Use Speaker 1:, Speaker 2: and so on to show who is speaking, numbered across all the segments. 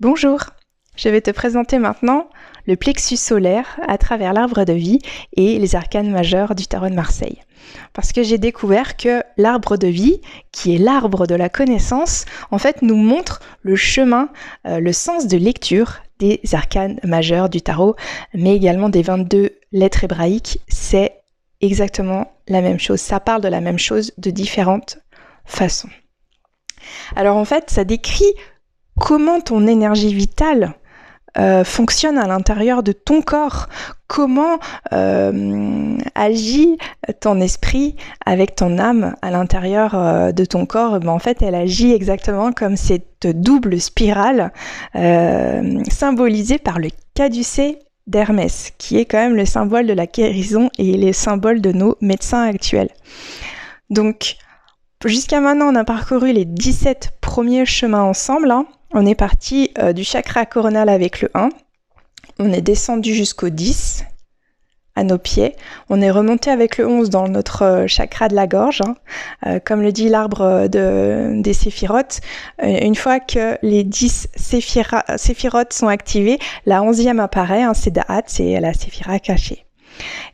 Speaker 1: Bonjour, je vais te présenter maintenant le plexus solaire à travers l'arbre de vie et les arcanes majeurs du tarot de Marseille. Parce que j'ai découvert que l'arbre de vie, qui est l'arbre de la connaissance, en fait nous montre le chemin, le sens de lecture des arcanes majeurs du tarot, mais également des 22 lettres hébraïques. C'est exactement la même chose, ça parle de la même chose de différentes façons. Alors en fait, ça décrit comment ton énergie vitale fonctionne à l'intérieur de ton corps, comment agit ton esprit avec ton âme à l'intérieur de ton corps. En fait, elle agit exactement comme cette double spirale symbolisée par le caducée d'Hermès, qui est quand même le symbole de la guérison et le symbole de nos médecins actuels. Donc, jusqu'à maintenant, on a parcouru les 17 premiers chemins ensemble. On est parti du chakra coronal avec le 1. On est descendu jusqu'au 10 à nos pieds. On est remonté avec le 11 dans notre chakra de la gorge. Comme le dit l'arbre des séphirotes, une fois que les 10 séphirotes sont activés, la 11e apparaît, c'est Da'at, c'est la séphira cachée.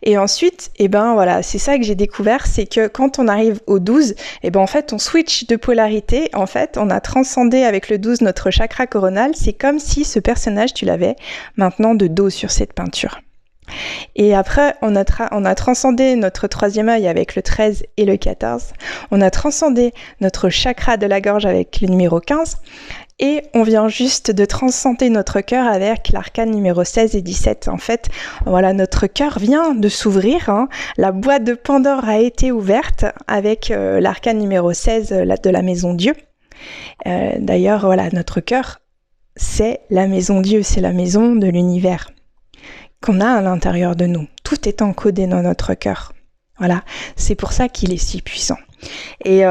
Speaker 1: Et ensuite, voilà, c'est ça que j'ai découvert, c'est que quand on arrive au 12, en fait, on switch de polarité. En fait, on a transcendé avec le 12 notre chakra coronal. C'est comme si ce personnage, tu l'avais maintenant de dos sur cette peinture. Et après, on a transcendé notre troisième œil avec le 13 et le 14. On a transcendé notre chakra de la gorge avec le numéro 15. Et on vient juste de transcender notre cœur avec l'arcane numéro 16 et 17. En fait, voilà, notre cœur vient de s'ouvrir. La boîte de Pandore a été ouverte avec l'arcane numéro 16 de la maison Dieu. D'ailleurs, voilà, notre cœur, c'est la maison Dieu, c'est la maison de l'univers qu'on a à l'intérieur de nous. Tout est encodé dans notre cœur. Voilà, c'est pour ça qu'il est si puissant. Et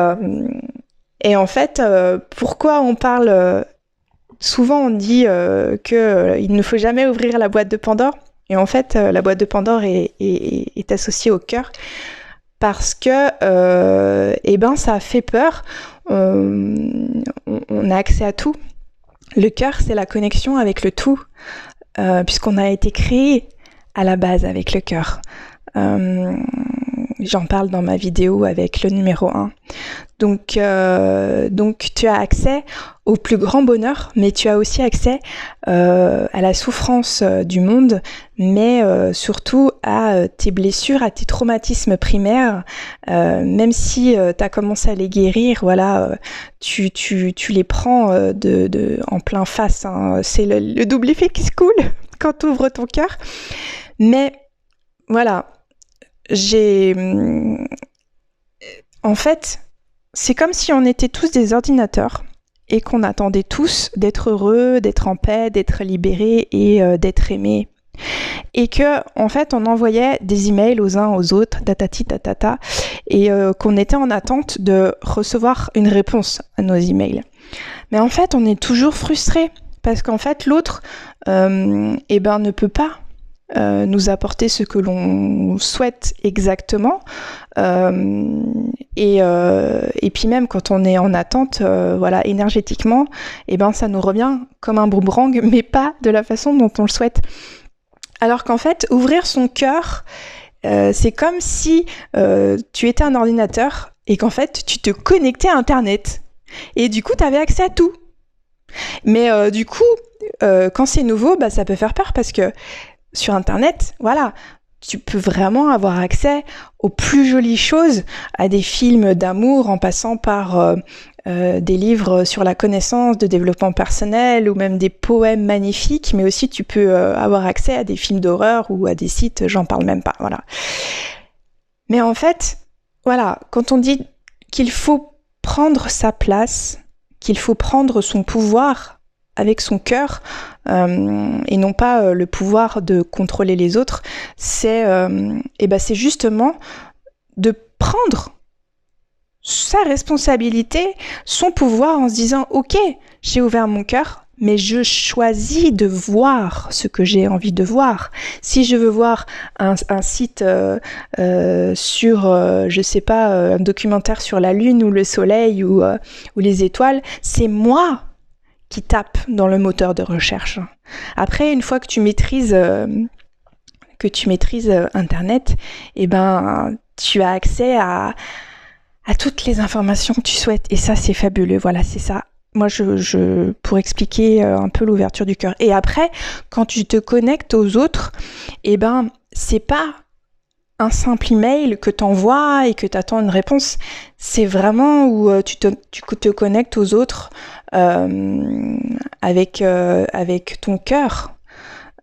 Speaker 1: en fait, pourquoi on parle... souvent on dit qu'il ne faut jamais ouvrir la boîte de Pandore. Et en fait, la boîte de Pandore est associée au cœur. Parce que ça fait peur. On a accès à tout. Le cœur, c'est la connexion avec le tout. Puisqu'on a été créé à la base avec le cœur. J'en parle dans ma vidéo avec le numéro 1. Donc tu as accès au plus grand bonheur, mais tu as aussi accès à la souffrance du monde, mais surtout à tes blessures, à tes traumatismes primaires. Même si tu as commencé à les guérir, voilà, tu les prends en plein face. C'est le double effet qui se coule quand tu ouvres ton cœur. Mais voilà, en fait, c'est comme si on était tous des ordinateurs et qu'on attendait tous d'être heureux, d'être en paix, d'être libérés et d'être aimés. Et que, en fait, on envoyait des emails aux uns aux autres, tatati tatata, et qu'on était en attente de recevoir une réponse à nos emails. Mais en fait, on est toujours frustré parce qu'en fait, l'autre, ne peut pas nous apporter ce que l'on souhaite exactement. Et puis même quand on est en attente, énergétiquement, ça nous revient comme un boomerang, mais pas de la façon dont on le souhaite. Alors qu'en fait, ouvrir son cœur, c'est comme si tu étais un ordinateur et qu'en fait, tu te connectais à Internet. Et du coup, tu avais accès à tout. Mais du coup, quand c'est nouveau, ça peut faire peur parce que sur Internet, voilà, tu peux vraiment avoir accès aux plus jolies choses, à des films d'amour en passant par des livres sur la connaissance, de développement personnel ou même des poèmes magnifiques, mais aussi tu peux avoir accès à des films d'horreur ou à des sites, j'en parle même pas, voilà. Mais en fait, voilà, quand on dit qu'il faut prendre sa place, qu'il faut prendre son pouvoir avec son cœur et non pas le pouvoir de contrôler les autres, c'est justement de prendre sa responsabilité, son pouvoir en se disant « Ok, j'ai ouvert mon cœur, mais je choisis de voir ce que j'ai envie de voir. Si je veux voir un site sur, un documentaire sur la Lune ou le Soleil ou les étoiles, c'est moi qui tape dans le moteur de recherche. Après, une fois que tu maîtrises Internet, tu as accès à toutes les informations que tu souhaites. Et ça, c'est fabuleux. Voilà, c'est ça. Moi, pour expliquer un peu l'ouverture du cœur. Et après, quand tu te connectes aux autres, c'est pas un simple email que tu envoies et que tu attends une réponse. C'est vraiment où tu te connectes aux autres avec ton cœur.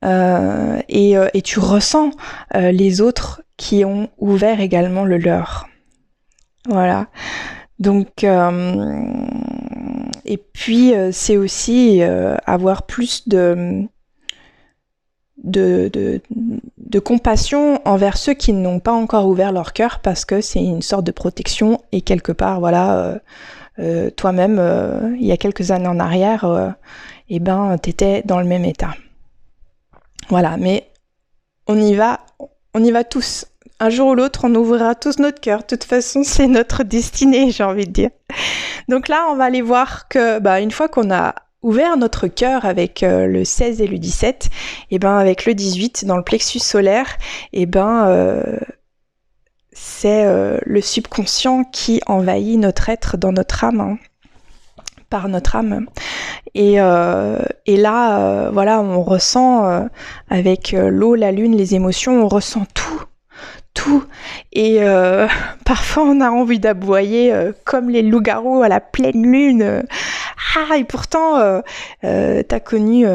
Speaker 1: Et tu ressens les autres qui ont ouvert également le leur. Voilà. Donc, et puis c'est aussi avoir plus de compassion envers ceux qui n'ont pas encore ouvert leur cœur, parce que c'est une sorte de protection, et quelque part, voilà, toi-même, il y a quelques années en arrière, t'étais dans le même état. Voilà, mais on y va tous. Un jour ou l'autre, on ouvrira tous notre cœur. De toute façon, c'est notre destinée, j'ai envie de dire. Donc là, on va aller voir que, une fois qu'on a ouvert notre cœur avec le 16 et le 17, avec le 18 dans le plexus solaire, c'est le subconscient qui envahit notre être dans notre âme, par notre âme. Et là, voilà, on ressent avec l'eau, la lune, les émotions, on ressent tout. Et parfois on a envie d'aboyer comme les loups-garous à la pleine lune. Et pourtant t'as connu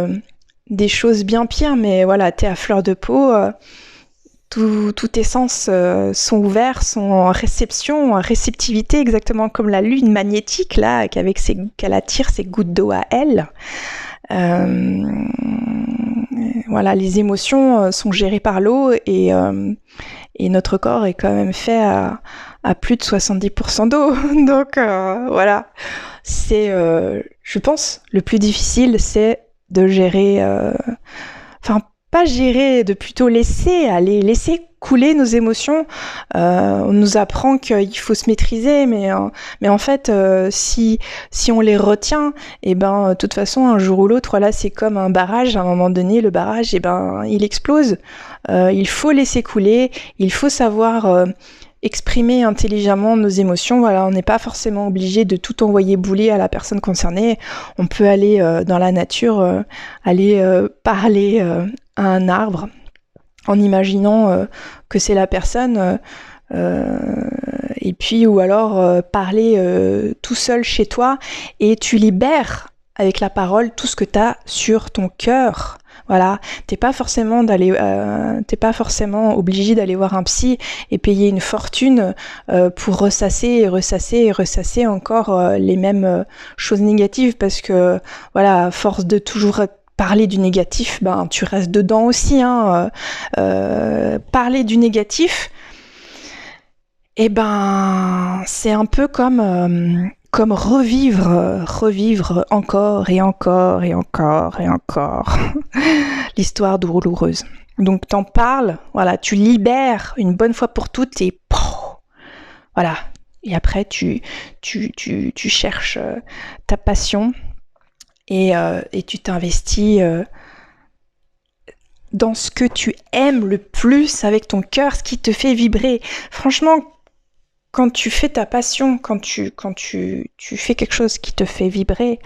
Speaker 1: des choses bien pires, mais voilà, t'es à fleur de peau. Tous tes sens sont ouverts, sont en réception, en réceptivité, exactement comme la lune magnétique là, qu'elle attire ses gouttes d'eau à elle. Voilà, les émotions sont gérées par l'eau, et notre corps est quand même fait à plus de 70% d'eau. Donc voilà, c'est, je pense, le plus difficile, c'est de gérer, pas gérer, de plutôt laisser couler nos émotions. On nous apprend qu'il faut se maîtriser, mais en fait, si on les retient, de toute façon, un jour ou l'autre, voilà, c'est comme un barrage. À un moment donné, le barrage, il explose. Il faut laisser couler. Il faut savoir exprimer intelligemment nos émotions. Voilà, on n'est pas forcément obligé de tout envoyer bouler à la personne concernée. On peut aller dans la nature, parler à un arbre, en imaginant que c'est la personne, et puis ou alors parler tout seul chez toi, et tu libères avec la parole tout ce que tu as sur ton cœur. Voilà, t'es pas forcément obligé d'aller voir un psy et payer une fortune pour ressasser encore les mêmes choses négatives, parce que voilà, à force de toujours parler du négatif, tu restes dedans aussi. Parler du négatif, c'est un peu comme revivre encore et encore et encore et encore l'histoire douloureuse. Donc t'en parles, voilà, tu libères une bonne fois pour toutes, et voilà. Et après tu cherches ta passion, et tu t'investis dans ce que tu aimes le plus avec ton cœur, ce qui te fait vibrer. Franchement, quand tu fais ta passion, quand tu fais quelque chose qui te fait vibrer,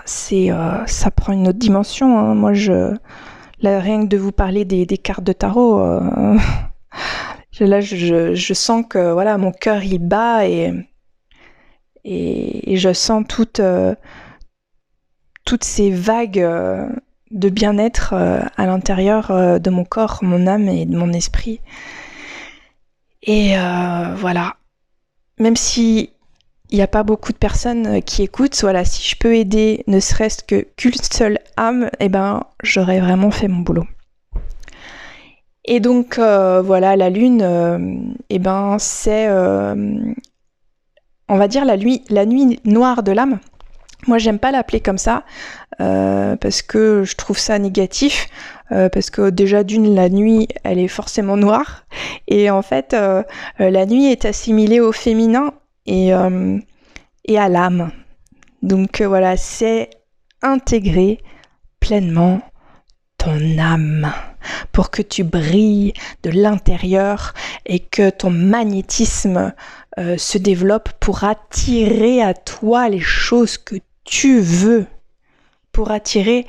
Speaker 1: ça prend une autre dimension. Moi, rien que de vous parler des cartes de tarot, là, je sens que voilà, mon cœur il bat, et je sens toutes ces vagues de bien-être à l'intérieur de mon corps, mon âme et de mon esprit. Et voilà, même si il n'y a pas beaucoup de personnes qui écoutent, voilà, si je peux aider ne serait-ce qu'une seule âme, j'aurais vraiment fait mon boulot. Et donc voilà, la lune, c'est on va dire la nuit noire de l'âme. Moi, j'aime pas l'appeler comme ça, parce que je trouve ça négatif, parce que déjà la nuit, elle est forcément noire, et en fait, la nuit est assimilée au féminin et à l'âme. Donc voilà, c'est intégrer pleinement ton âme pour que tu brilles de l'intérieur et que ton magnétisme se développe pour attirer à toi les choses que tu veux, pour attirer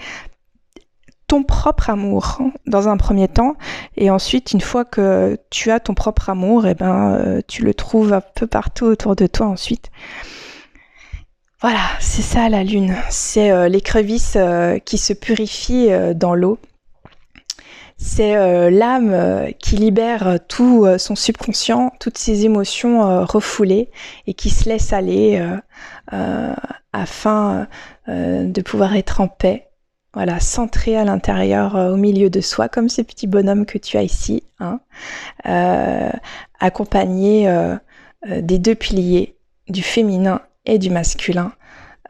Speaker 1: ton propre amour dans un premier temps, et ensuite une fois que tu as ton propre amour, tu le trouves un peu partout autour de toi ensuite. Voilà, c'est ça la lune, c'est l'écrevisse qui se purifie dans l'eau. C'est l'âme qui libère tout son subconscient, toutes ses émotions refoulées et qui se laisse aller afin de pouvoir être en paix. Voilà, centré à l'intérieur, au milieu de soi, comme ce petit bonhomme que tu as ici, hein, accompagné des deux piliers, du féminin et du masculin,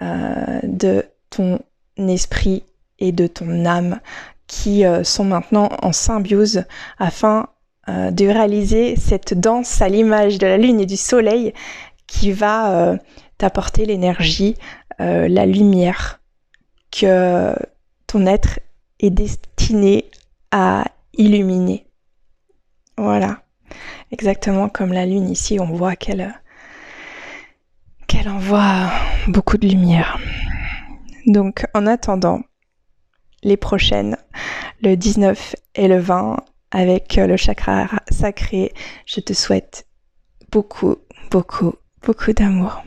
Speaker 1: de ton esprit et de ton âme, qui sont maintenant en symbiose afin de réaliser cette danse à l'image de la lune et du soleil qui va t'apporter l'énergie, la lumière que ton être est destiné à illuminer. Voilà, exactement comme la lune ici, on voit qu'elle envoie beaucoup de lumière. Donc en attendant les prochaines, le 19 et le 20, avec le chakra sacré, je te souhaite beaucoup, beaucoup, beaucoup d'amour.